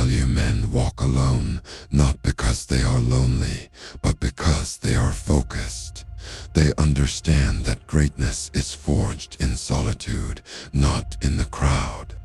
High-value men walk alone, not because they are lonely, but because they are focused. They understand that greatness is forged in solitude, not in the crowd.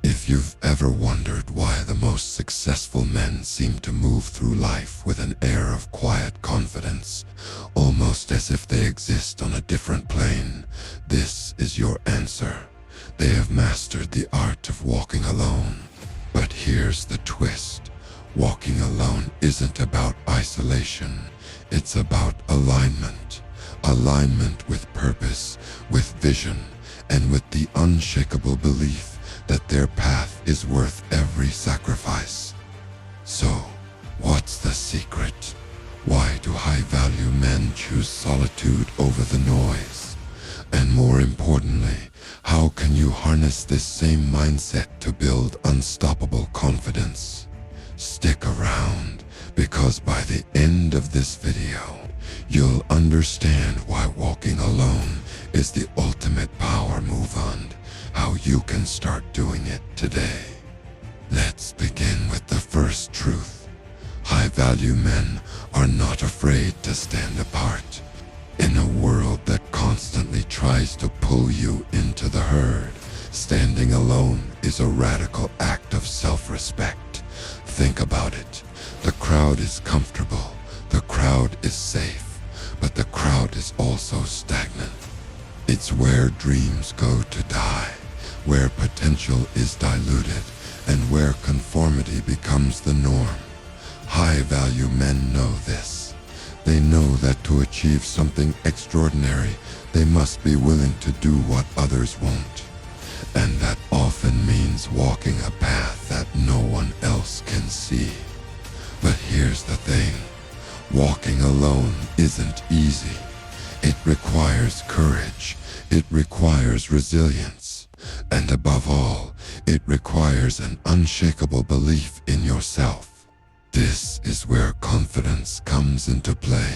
If you've ever wondered why the most successful men seem to move through life with an air of quiet confidence, almost as if they exist on a different plane, this is your answer. They have mastered the art of walking alone. But here's the twist. Walking alone isn't about isolation. It's about alignment. Alignment with purpose, with vision, and with the unshakable belief that their path is worth every sacrifice. So, what's the secret? Why do high-value men choose solitude over the noise? And more importantly, how can you harness this same mindset to build unstoppable confidence? Stick around, because by the end of this video, you'll understand why walking alone is the ultimate power move and how you can start doing it today. Let's begin with the first truth. High-value men are not afraid to stand apart. In a world that constantly tries to pull you into the herd, standing alone is a radical act of self-respect. Think about it. The crowd is comfortable, the crowd is safe, but the crowd is also stagnant. It's where dreams go to die, where potential is diluted, and where conformity becomes the norm. High-value men know this. They know that to achieve something extraordinary, they must be willing to do what others won't. And that often means walking a path that no one else can see. But here's the thing. Walking alone isn't easy. It requires courage. It requires resilience. And above all, it requires an unshakable belief in yourself. This is where confidence comes into play.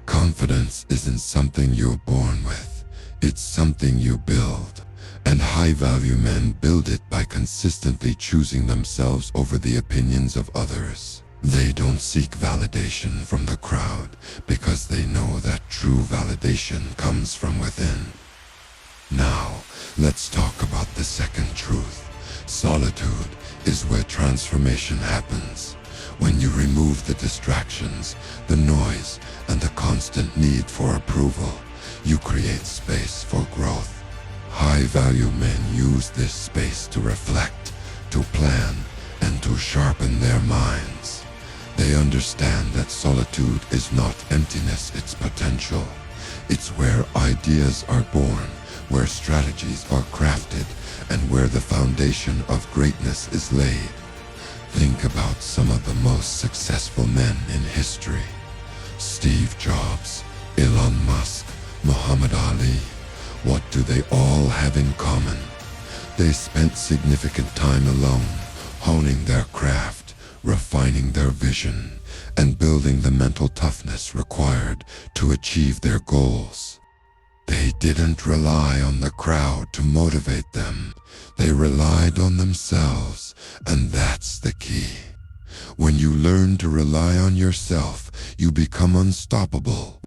Confidence isn't something you're born with. It's something you build. And high-value men build it by consistently choosing themselves over the opinions of others. They don't seek validation from the crowd because they know that true validation comes from within. Now, let's talk about the second truth. Solitude is where transformation happens. When you remove the distractions, the noise, and the constant need for approval, you create space for growth. High-value men use this space to reflect, to plan, and to sharpen their minds. They understand that solitude is not emptiness, it's potential. It's where ideas are born, where strategies are crafted, and where the foundation of greatness is laid. Think about some of the most successful men in history. Steve Jobs, Elon Musk, Muhammad Ali. What do they all have in common? They spent significant time alone, honing their craft, refining their vision, and building the mental toughness required to achieve their goals. They didn't rely on the crowd to motivate them. They relied on themselves, and that's the key. When you learn to rely on yourself, you become unstoppable.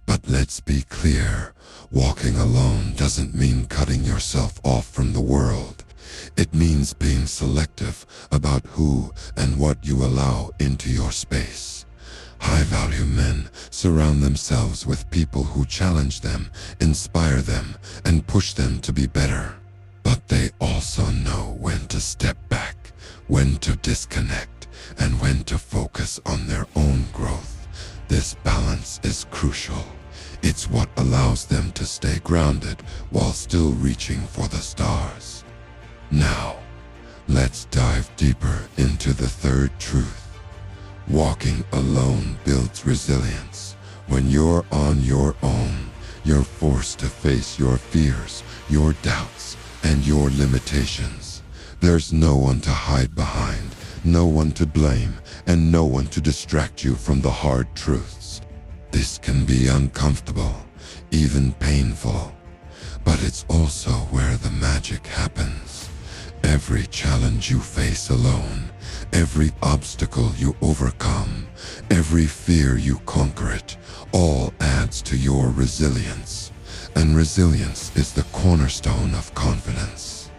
But let's be clear, walking alone doesn't mean cutting yourself off from the world. It means being selective about who and what you allow into your space. High-value men surround themselves with people who challenge them, inspire them, and push them to be better. But they also know when to step back, when to disconnect, and when to focus on their own growth. This balance is crucial. It's what allows them to stay grounded while still reaching for the stars. Now, let's dive deeper into the third truth. Walking alone builds resilience. When you're on your own, you're forced to face your fears, your doubts, and your limitations. There's no one to hide behind, no one to blame, and no one to distract you from the hard truths. This can be uncomfortable, even painful, but it's also where the magic happens. Every challenge you face alone, every obstacle you overcome, every fear you conquer it, all adds to your resilience. And resilience is the cornerstone of confidence.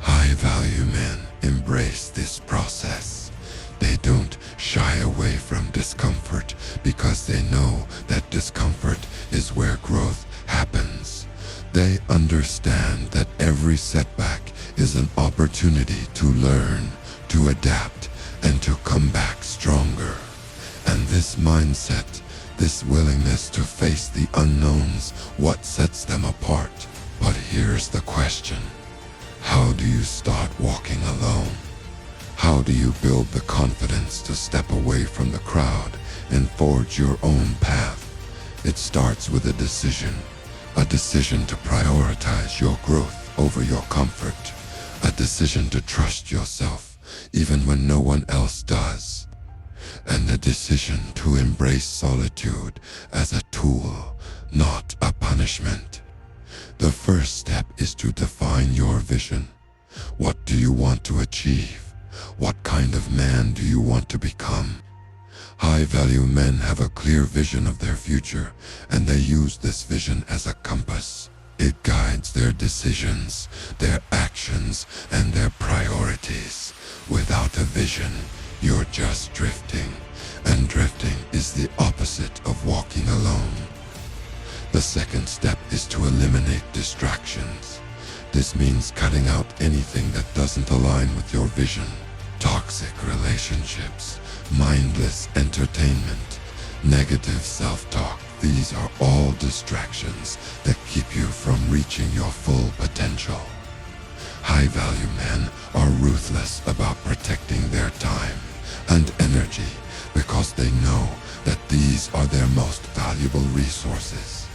High-value men embrace this process. They don't shy away from discomfort because they know that discomfort is where growth happens. They understand that every setback is an opportunity to learn, to adapt, and to come back stronger. And this mindset, this willingness to face the unknowns, what sets them apart. But here's the question. How do you start walking alone? How do you build the confidence to step away from the crowd and forge your own path? It starts with a decision to prioritize your growth over your comfort, a decision to trust yourself even when no one else does, and a decision to embrace solitude as a tool, not a punishment. The first step is to define your vision. What do you want to achieve? What kind of man do you want to become? High-value men have a clear vision of their future, and they use this vision as a compass. It guides their decisions, their actions, and their priorities. Without a vision, you're just drifting, and drifting is the opposite of walking alone. The second step is to eliminate distractions. This means cutting out anything that doesn't align with your vision. Toxic relationships, mindless entertainment, negative self-talk. These are all distractions that keep you from reaching your full potential. High-value men are ruthless about protecting their time and energy because they know that these are their most valuable resources.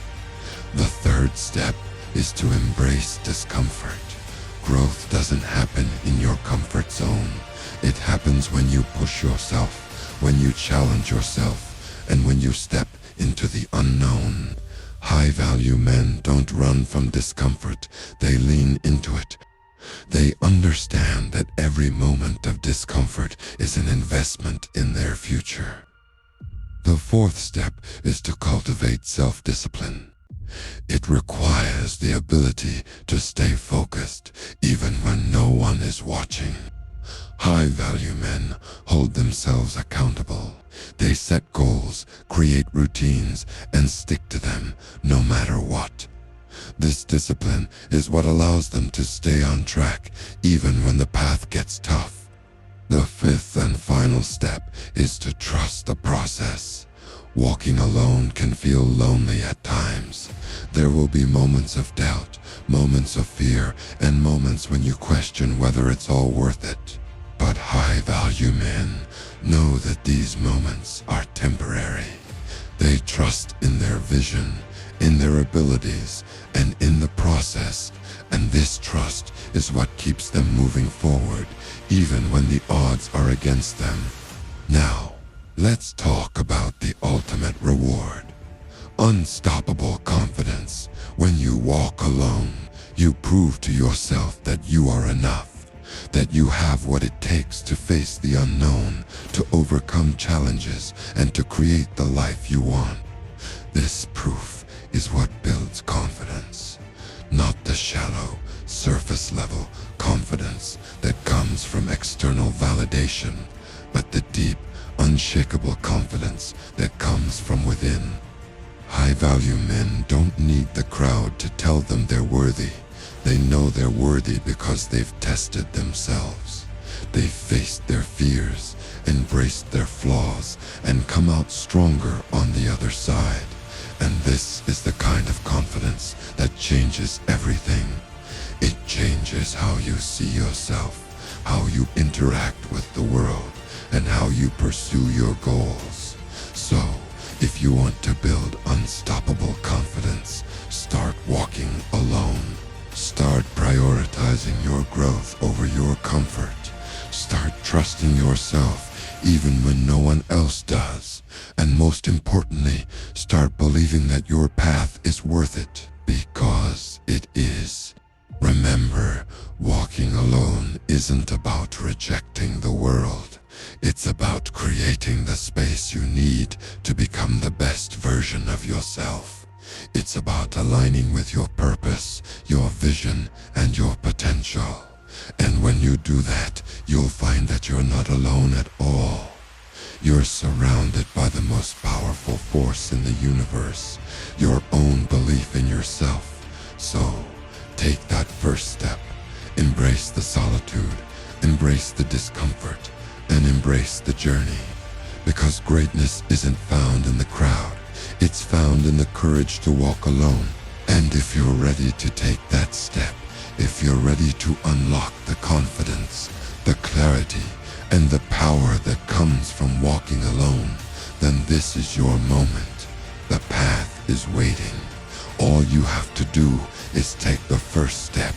The third step is to embrace discomfort. Growth doesn't happen in your comfort zone. It happens when you push yourself, when you challenge yourself, and when you step into the unknown. High-value men don't run from discomfort, they lean into it. They understand that every moment of discomfort is an investment in their future. The fourth step is to cultivate self-discipline. It requires the ability to stay focused even when no one is watching. High-value men hold themselves accountable. They set goals, create routines, and stick to them no matter what. This discipline is what allows them to stay on track even when the path gets tough. The fifth and final step is to trust the process. Walking alone can feel lonely at times. There will be moments of doubt, moments of fear, and moments when you question whether it's all worth it. But high-value men know that these moments are temporary. They trust in their vision, in their abilities, and in the process, and this trust is what keeps them moving forward, even when the odds are against them. Now, let's talk about the ultimate reward. Unstoppable confidence. When you walk alone, you prove to yourself that you are enough, that you have what it takes to face the unknown, to overcome challenges, and to create the life you want. This proof is what builds confidence, not the shallow, surface-level confidence that comes from external validation, but the deep, unshakable confidence that comes from within. High-value men don't need the crowd to tell them they're worthy. They know they're worthy because they've tested themselves. They've faced their fears, embraced their flaws, and come out stronger on the other side. And this is the kind of confidence that changes everything. It changes how you see yourself, how you interact with the world, and how you pursue your goals. So, if you want to build unstoppable confidence, start walking alone. Start prioritizing your growth over your comfort. Start trusting yourself even when no one else does. And most importantly, start believing that your path is worth it, because it is. Remember, walking alone isn't about rejecting the world. It's about creating the space you need to become the best version of yourself. It's about aligning with your purpose, your vision, and your potential. And when you do that, you'll find that you're not alone at all. You're surrounded by the most powerful force in the universe, your own belief in yourself. So, take that first step. Embrace the solitude, embrace the discomfort, and embrace the journey. Because greatness isn't found in the crowd, it's found in the courage to walk alone. And if you're ready to take that step, if you're ready to unlock the confidence, the clarity, and the power that comes from walking alone, then this is your moment. The path is waiting. All you have to do is take the first step.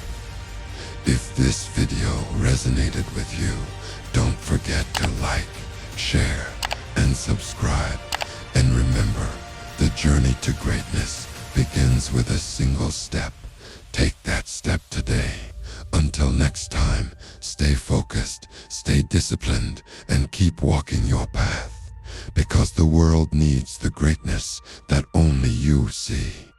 If this video resonated with you, don't forget to like, share, and subscribe. And remember, the journey to greatness begins with a single step. Take that step today. Until next time, stay focused, stay disciplined, and keep walking your path. Because the world needs the greatness that only you see.